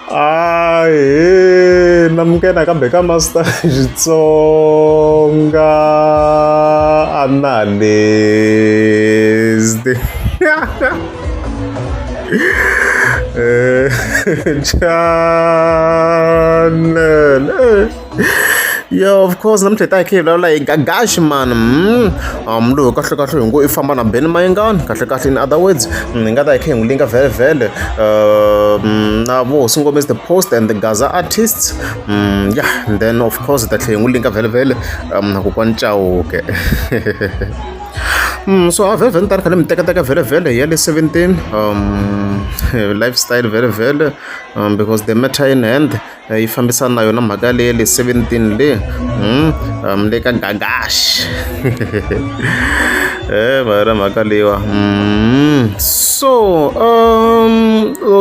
Aye, namkena kambe ka master Xitsonga analyst. Channel. Yeah, of course, I'm taking like Gagash man. Look, kahle ngo ifamba na Ben Mayengani, kahle in other words, ngada ke ngilinka vele nabo singoma is the Post and the Gaza artists. Yeah, and then of course that ngilinka vele ku kwantshao ke. So I've even done kind of very yearly 17 lifestyle very because the matter in hand ifambisana nayo na mhaka leyi 17 le le ka Gagash mara mhaka leyiwa so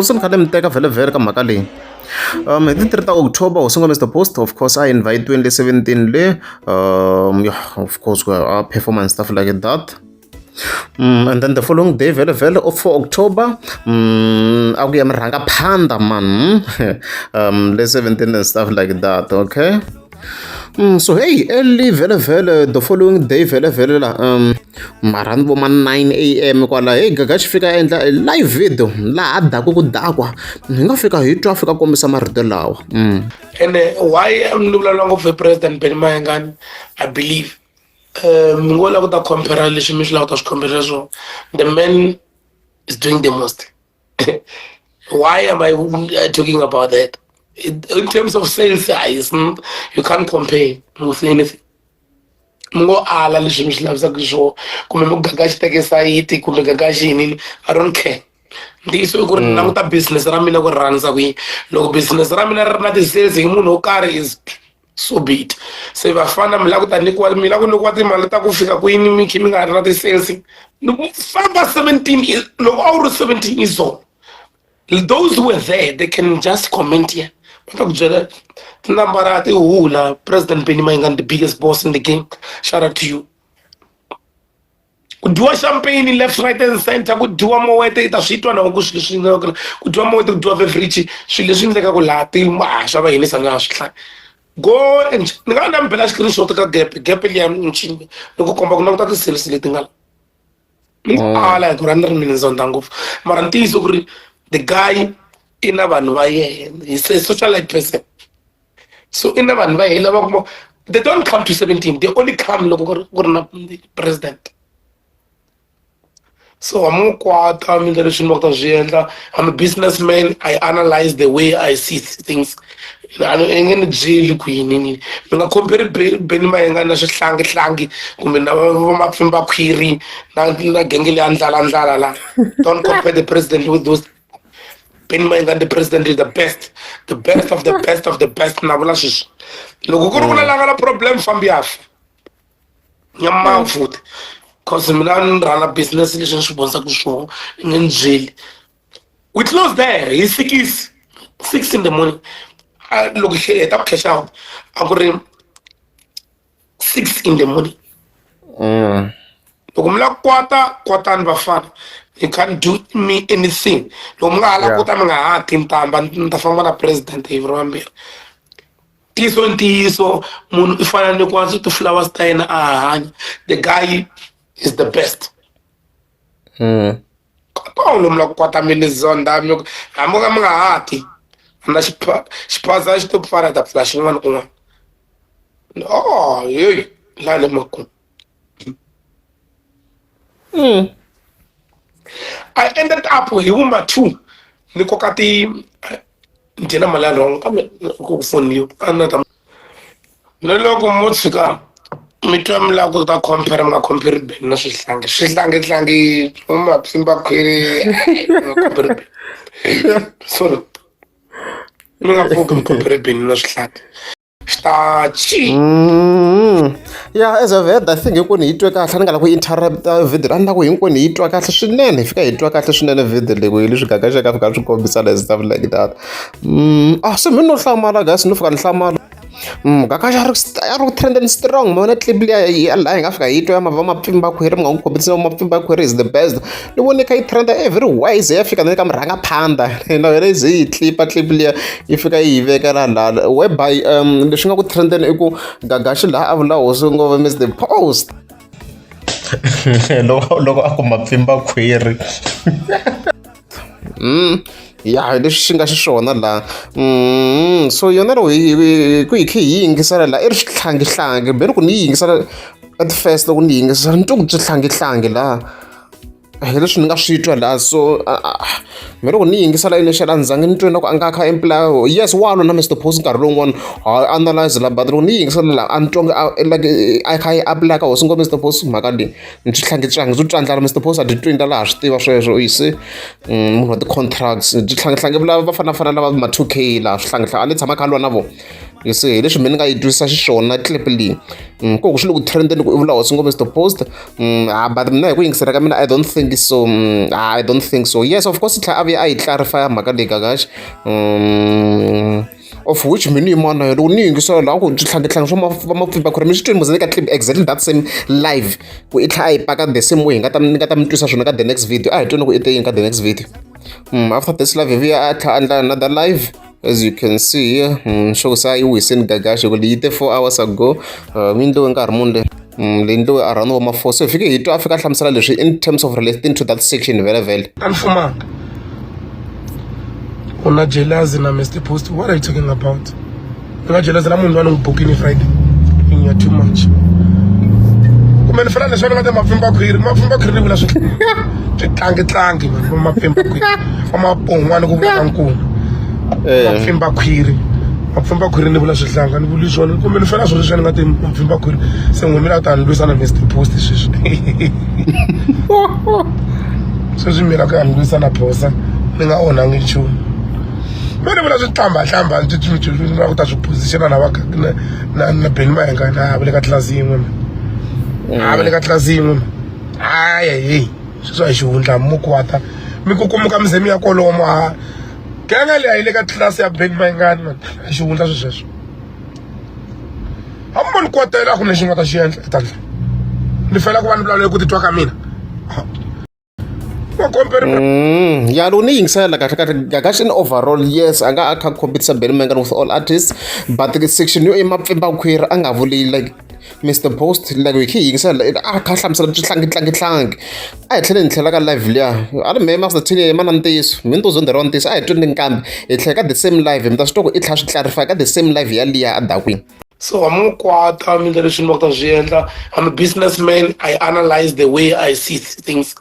swi khale mi teka very ka mhaka leyi hi ti 3 ta October singoma is the Post, of course I invite 2017 le yeah, of course performance stuff like that. And then the following day, very of 4 October, aku yang merangkap panda man, the 17 and stuff like that, okay? So hey, early very the following day, very maran woman 9 a.m. kwala hey Gagash fika endla live video la adaku ku dakwa nga fika hi twa fika kombisa marito lawa. And why I'm no longer for President Benny Mayengani, I believe. The man is doing the most. Why am I talking about that? In terms of sales size, you can't compare with anything. I don't care. This is good. Business ramina go runs away. Look, business ramina run the sales. Is so be it. So if I find I'm like that, Nico, no what my letter go figure going me coming out of the sales. No, 17 is no over 17 is so. Those who were there, they can just comment here. President Benny Mayengani, the biggest boss in the game. Shout out to you. Do a champagne in left, right, and center. Could do a more way to shit one or good. Could do a more to do a very rich. She listens like a Latin. Go and I'm Belash screenshot gap in chin. No come back not the sales letting all like 100 minutes on Dangof. Maranti is over the guy in a van way. He's a socialite person. So in a van way, they don't come to 17, they only come the president. So I'm a businessman. I analyze the way I see things. I'm going to jail queen. I'm compare Benny Mayengani na hlangi kumbe na mapfimba khwiri na gengile andlala. Don't compare the president with those. Benny Mayengani, the president is the best of the best of the best. Na vula shish. Loko ku ri kuna langa problem fambiaf. Nyama food. Because we run a business relationship in jail. We close there. It's 6 in the morning. I look here, that cash out. I got him 6 in the morning. Quarter and bafan. You can't do me anything. No mga kota mga atin tamban tafamba president everyone. Tiso mun ifana ni kwanza to flowers time the guy is the best. I'm quarter minutes on that. I'm going to and she passes to far at flashing one. Oh, you Lale Maku. I ended up with Huma too. Nikokati Dina Malano, come phone you. Another logo Motsika. Mitam la ko ta compare Ben na slangi simba kwiri compare so no compare Ben na slangi stachi yeah as a vet I think you ni itwa kahle ngala ku interrupt video randa ku hinkwenu ni itwa kahle swinene fika hitwa kahle swinene video leyi ku leswi Gagash ka fika swi kombisa stuff like that so mina no hlamala guys no fika ni hlamala Gakash a ri trend and strong mona clip liya laha hi nga fika hi twa mava mapfimbi va khwiri mi nga n'wi kombisa mapfimbi va khwiri is the best ni vone kha yi trenda every wise ya fika ni ka murhangaphandha na yona ize yi clip liya yi fika yi vekela laha whereby leswi nga ku trendeni i ku Gagashi laha a vula hosi ngopfu miss the post loko a ku mapfimbi va khwiri ya leswi xi nga xiswona laha so yona loko ku hi khe hi yingisela laha i ri xihlangihlangi beni ku ni yi yingisela at first loko ni yingisela ni twa ku byi hlangihlangi laha hi leswi ni nga swi twa laha so me loko ni yingisela initial a ni zangi ni twe na ku a nga kha imply yes wa lwa na Mr Post nkarhi lowun'wana ha analyze la but loko ni yingisela laha a ni twa like a kha yi apply ka hosi ngo Mr Post mhaka leyi ni swi hlangihlangi byo twandlala Mr Post a byi twini laha swi tiva sweswo you see munhu wa ti-contracts byi hlangihlangi vula va fanafana lava ma 2K laha swi hlangihlangi a ni tshama kha lwa na vona you see hi leswi mina ni nga yi twisisa xiswona clip leyi koku swi le ku trendeni ku i vula hosi ngo Mr Post but mina hi ku yingisela ka mina I don't think so yes of course a vuya a yi clarify mhaka leyi Gagashi of which mina yin'wana loko ni yingisela laha ku byi hlangihlangi swa va mapfimbi va khwiri mi swi twini muzeni ka clip exactly that same live ku i tlhela a yi paka the same way ni nga ta mi twisa swona ka the next video a hi twini ku i te yini ka the next video after this live hi vuya a tlhela endla another live as you can see here show sa yi wiseni Gagashi ku leyi te 4 hours ago mi ndliwe nkarhi muni le leyi ndliwe around wa ma 4 so hi fike hi twa a fika a hlamusela leswi in terms of relating to that section vele a ni fumanga u na jealousy na Mr Post what are you talking about u nga jealousy na munhu loyi a ni n'wi bukini Friday you are too much kumbe ni fana leswi va nga ta mapfimbi va khwiri ni vula swi tlangitlangi va mapfimbi va khwiri va mapon'wana ku vula ka nkulu mapfimbi va khwiri ni vula swihlanga ni vuli swona kumbe ni fana swilo leswi ni nga ti mapfimbi va khwiri se n'we mina u ta ni lwisa na Mr Post sweswi sweswi mina ka ni lwisa na Phosa ni nga onhangi nchumu mene vula swi hlamba ku ta swi positiona na Benny Mayenga na vele ka tlilasi yin'we a vele ka tlilasi yin'we heyi sweswo a hi xihundla mo kwata mi kukumuka mize mi ya kolomo ganga leyi a yi le ka tlilasi ya Benny Mayengani man a xihundla sweswo hambi ni kotela a ku lexi nga ta xi endla etandla ni fela ku va ni vulavule ku titwa ka mina ya loko ni yingisela kahle Gagashi in overall yes a nga a kha competisa Benny Mayengani with all artists but section yo emapfimbi va khwiri a nga vuli like Mr Post like hi khe yingisela a kha hlamusela byi hlangihlangi a hi tlhele ni tlhela ka live liya a ri me Master Tini mana ntiyiso mi ni to zonde ro ntiyiso a hi twini kambe hi tlhela ka the same live mi ta swi twa ku i tlhela swi clarify ka the same live ya liya a dakwini so I'm kwata mi leswi ni ta swi endla I'm a businessman I analyze the way I see things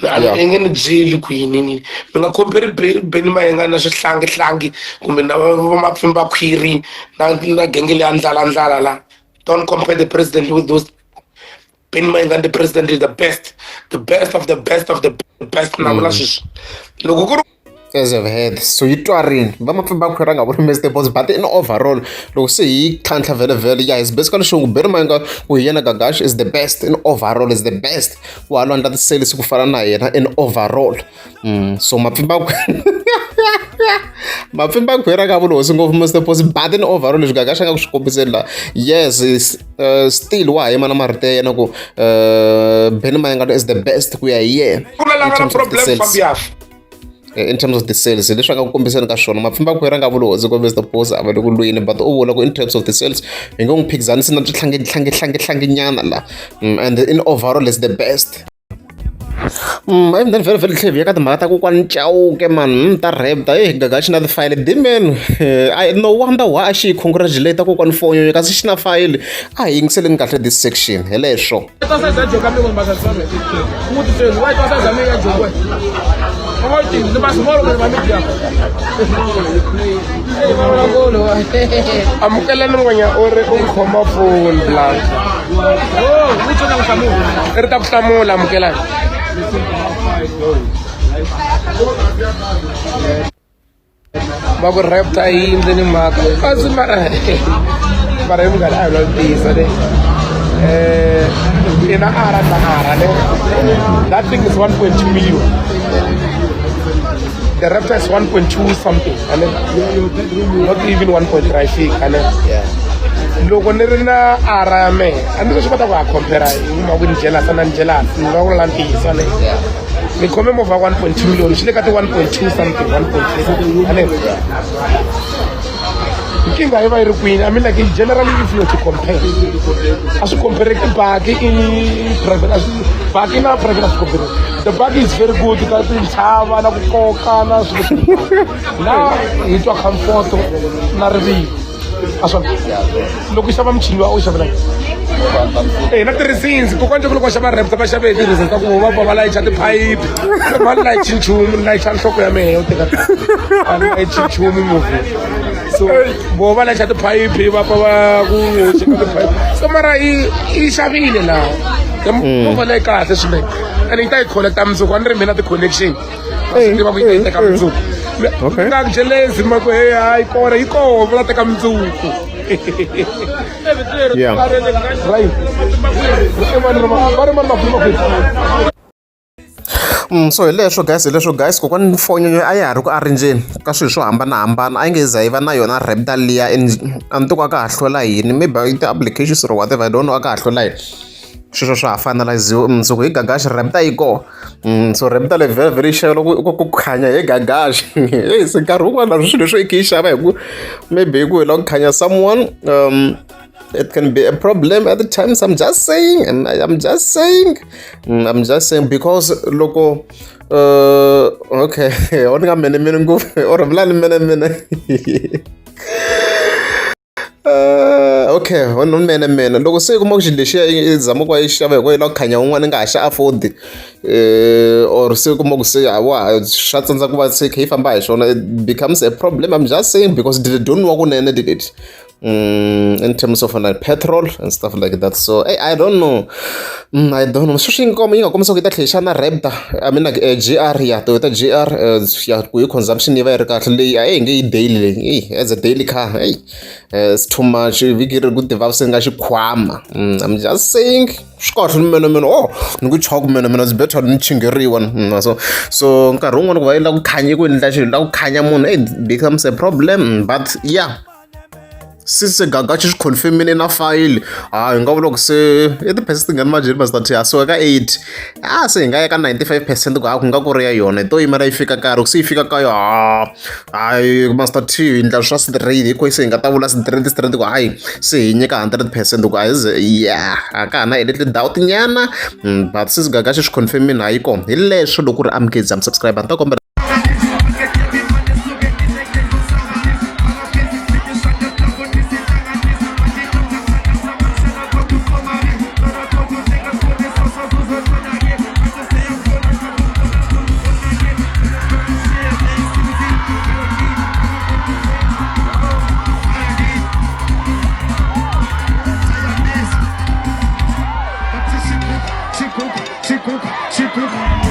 I nge ni jeli ku yinini mi nga compare Benny Mayengani na swihlangi kumbe na mapfimbi va khwiri na genge leya ndlala la don't compare the president with those Benny Mayengani the president is the best of the best na vula sweswi loko ku ri as I've heard so yi twarini va mapfimbi va khwiri a nga vuri Mr Post but in overall loko se hi tlhantlha vele yeah is basically showing Benny Mayengani ku hi yena Gagashi is the best in overall is the best wa lwandla ti-sales ku fana na yena in overall so mapfimbi va khwiri a nga vuli hosi ngopfu Mr Post but in overall leswi Gagashi a nga ku swi kombiseni laha yes still wa ha yima na marito ya yena ku Benny Mayengani is the best ku ya hi yena in terms of the sales leswi a nga ku kombiseni ka swona mapfimbi va khwiri a nga vuli hosi ku Mr Post a va le ku lwini but u vula ku in terms of the sales hi nga n'wi phikizanisi na byi nyana la and in overall is the best even then very clever ka timhaka ta kokwani Chauke man ta rap ta Gagashi na ti-file dimen I no wonder why a xi yi congratulate kokwani Fonyo kasi xi na file a hi yingiseleni kahle this section hi leswo amukelani n'wenya u ri u khoma phone blank ri ta ku hlamula amukelani va ku rapta yi ndzeni mhaka kasi mara hi munghana a hi la tiyisa le ina ara na ara le that thing is 1.2 million the raptor is 1.2 something and then not even 1.3 I think and then, yeah loko ni ri na ara ya mehe a ni swi kota ku ya compare hi mhaka ni jealous na ni jealous ni nga vula ntiyiso ne ni khome movha 1.2 million xi le ka ti 1.2 something 1.3 ane nkingha yi va yi ri kwini I mean like generally if you to compare a swi compareki baki i private baki na private a swi compare the baki is very good ka tintshava na ku koka na swilo na hi twa comfort na rivilo a swona loko yi xava michini wa u xavela na ti-reasons kokwana loko va xava rap va xave hi ti-reasons ta ku va va layicha tiphayiphi va layichi nchumu ni layicha nhloko ya mehe yo teka a ni layichi nchumu movie so vo va layicha tiphayiphi va pa va ku cheka tiphayiphi so mara yi xavile laha movha leyi kahle swinene and yi ta yi connecta mundzuku a ni ri mina ti-connection va swi tiva ku yi ta yi teka mundzuku nga jelezi ma ku hey hayi kona yi koho va teka mundzuku Yeah. Right. So hi leswo guys kokwani foni a ya ha ri ku arinjeni ka swilo swo hambanahambana a yi nge za yi va na yona raptor liya a ni tiku a ka ha hlola yini maybe ti-applications or whatever I don't know a ka ha hlola yini sweswo swa ha fanaliziwa mundzuku hi gagashi raptor yi koho so raptor le very very sure loko ku khanya hi gagashi hey se nkarhi wun'wana na swilo leswo i khe yi xava hi ku maybe hi ku hi lava ku khanya someone it can be a problem at the times. I'm just saying because loko okay on nga mene ngopfu or vulani mene okay on mene loko se kuma ku xilo lexiya i zama ku va yi xava hi ku yi lava ku khanya un'wana i nga ha xa afford or se kuma ku se wa swa tsandza ku va se khe yi famba hi xona it becomes a problem. I'm just saying because they don't wa kunene did it in terms of like petrol and stuff like that. So I don't know. I don't know. So you nga komisa ku yi ta tlhe na Raptor. I mean like GR ya Toyota GR ya ku consumption yi va yi ri kahle leyi a yi nge yi daily leyi as a daily car it's too much viki ri ku devalve se nga xikhwama. I'm just saying swi kahle meno ni ku chaka meno it's better ni chingeriwa so nkarhi wun'wana ku va yi lava ku khanya ku endla xilo lava ku khanya munhu it becomes a problem but yeah since gagachi xi confirmini na file hi nga vula ku se i ti-percent ti nga ni majeni masitati ya so ka 8 se hi nga ya ka 95% ku ku nga ku ri ya yona hi to yimela yi fika karhi ku se yi fika ka yo hayi masitati hi endla swa straight hikoyi se hi nga ta vula straight ku hayi se hi nyika 100% ku a ka ha na hi little doubt nyana but since gagachi xi confirmini hayi kona hi leswo loko ku ri amukezi am subscriber ni ta kombela Chico.